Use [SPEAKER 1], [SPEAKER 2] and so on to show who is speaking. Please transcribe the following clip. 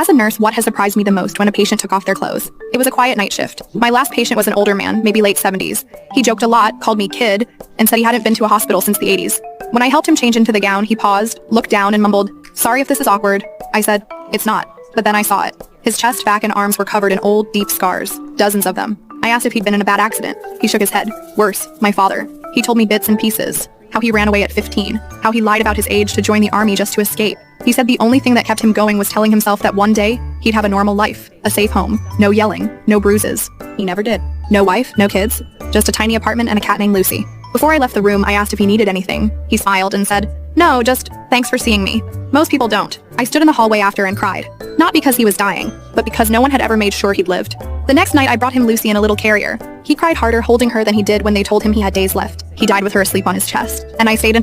[SPEAKER 1] As a nurse, what has surprised me the most when a patient took off their clothes? It was a quiet night shift. My last patient was an older man, maybe late 70s. He joked a lot, called me kid, and said he hadn't been to a hospital since the 80s. When I helped him change into the gown, he paused, looked down, and mumbled, "Sorry if this is awkward." I said, "It's not." But then I saw it. His chest, back, and arms were covered in old, deep scars. Dozens of them. I asked if he'd been in a bad accident. He shook his head. Worse, my father. He told me bits and pieces. How he ran away at 15. How he lied about his age to join the army just to escape. He said the only thing that kept him going was telling himself that one day, he'd have a normal life, a safe home, no yelling, no bruises. He never did. No wife, no kids, just a tiny apartment and a cat named Lucy. Before I left the room, I asked if he needed anything. He smiled and said, "No, just thanks for seeing me." Most people don't. I stood in the hallway after and cried. Not because he was dying, but because no one had ever made sure he'd lived. The next night, I brought him Lucy in a little carrier. He cried harder holding her than he did when they told him he had days left. He died with her asleep on his chest. And I stayed until